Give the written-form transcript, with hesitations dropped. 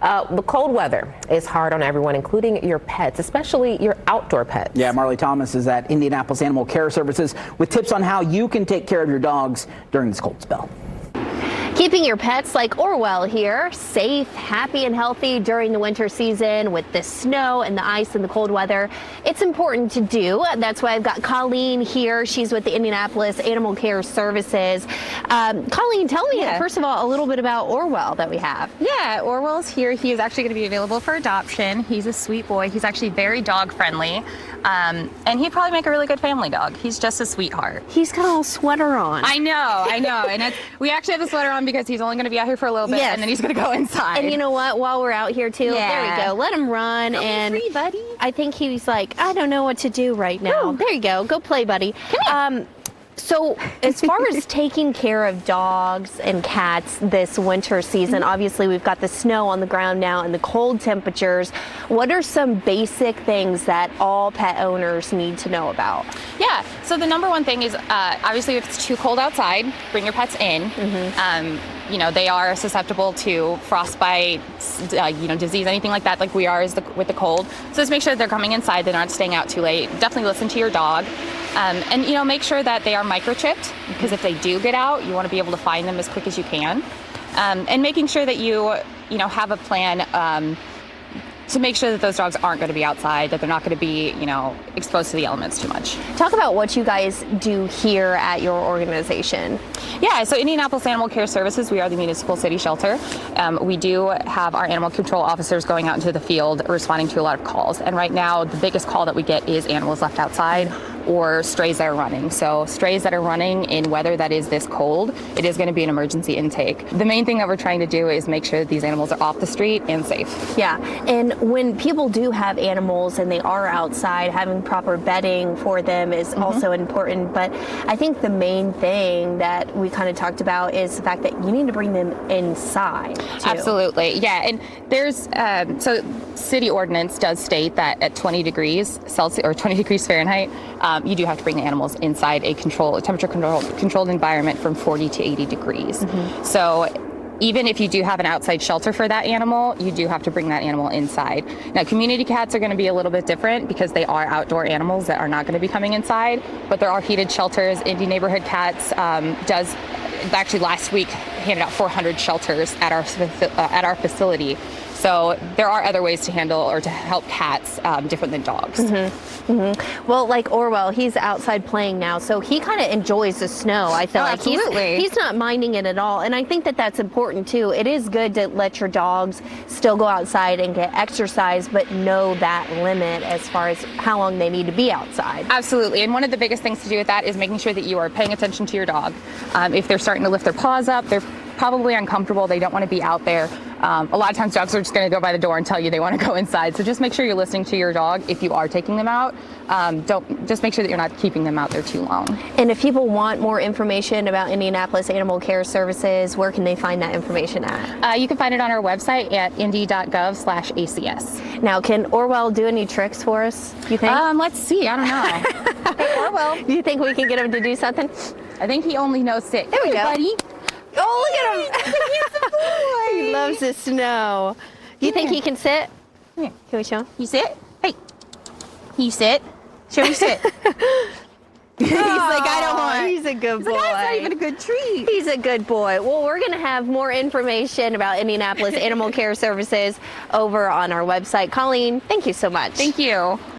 The cold weather is hard on everyone, including your pets, especially your outdoor pets. Yeah, Marley Thomas is at Indianapolis Animal Care Services with tips on how you can take care of your dogs during this cold spell. Keeping your pets like Orwell here safe, happy, and healthy during the winter season with the snow and the ice and the cold weather, it's important to do. That's why I've got Colleen here. She's with the Indianapolis Animal Care Services. Colleen, tell me, first of all, a little bit about Orwell that we have. Yeah, Orwell's here. He is actually going to be available for adoption. He's a sweet boy. He's actually very dog friendly. And he'd probably make a really good family dog. He's just a sweetheart. He's got a little sweater on. I know. And we actually have the sweater on because he's only going to be out here for a little bit, and then he's going to go inside. And you know what? While we're out here too, there we go. Let him run. And free, buddy. I think he was like, I don't know what to do right now. There you go. Go play, buddy. Come here. So as far as taking care of dogs and cats this winter season, obviously we've got the snow on the ground now and the cold temperatures. What are some basic things that all pet owners need to know about? Yeah, so the number one thing is obviously if it's too cold outside, bring your pets in. You know, they are susceptible to frostbite, disease, anything like that, like we are with the cold. So just make sure that they're coming inside, they're not staying out too late. Definitely listen to your dog. And, you know, make sure that they are microchipped, because if they do get out, you want to be able to find them as quick as you can. And making sure that you have a plan to make sure that those dogs aren't going to be outside, that they're not going to be, exposed to the elements too much. Talk about what you guys do here at your organization. Yeah, so Indianapolis Animal Care Services, we are the municipal city shelter. We do have our animal control officers going out into the field responding to a lot of calls. And right now, the biggest call that we get is animals left outside or strays that are running. So strays that are running in weather that is this cold, it is going to be an emergency intake. The main thing that we're trying to do is make sure that these animals are off the street and safe. Yeah, and when people do have animals and they are outside, having proper bedding for them is also important. But I think the main thing that we kind of talked about is the fact that you need to bring them inside too. Absolutely, yeah. And there's, so city ordinance does state that at 20 degrees Celsius or 20 degrees Fahrenheit, you do have to bring the animals inside a temperature controlled environment from 40 to 80 degrees. So even if you do have an outside shelter for that animal, you do have to bring that animal inside. Now, community cats are going to be a little bit different because they are outdoor animals that are not going to be coming inside, but there are heated shelters. Indie Neighborhood Cats actually last week handed out 400 shelters at our facility. So there are other ways to handle or to help cats different than dogs. Well, like Orwell, he's outside playing now, so he kind of enjoys the snow. I feel like he's not minding it at all, and I think that that's important too. It is good to let your dogs still go outside and get exercise, but know that limit as far as how long they need to be outside. Absolutely, and one of the biggest things to do with that is making sure that you are paying attention to your dog. If they're starting to lift their paws up, they're probably uncomfortable, they don't want to be out there. A lot of times dogs are just going to go by the door and tell you they want to go inside. So just make sure you're listening to your dog if you are taking them out. Just make sure that you're not keeping them out there too long. And if people want more information about Indianapolis Animal Care Services, where can they find that information at? You can find it on our website at indy.gov/ACS. Now, can Orwell do any tricks for us, you think? Let's see. I don't know. Hey, Orwell. Do you think we can get him to do something? I think he only knows sit. There we go. Buddy. Oh, look at him. He's a boy. He loves the snow. Do you think he can sit? Here. Can we show him? You sit? Hey. You sit? Show me sit. He's like, I don't want. He's a good boy. Like, that's not even a good treat. He's a good boy. Well, we're going to have more information about Indianapolis Animal Care Services over on our website. Colleen, thank you so much. Thank you.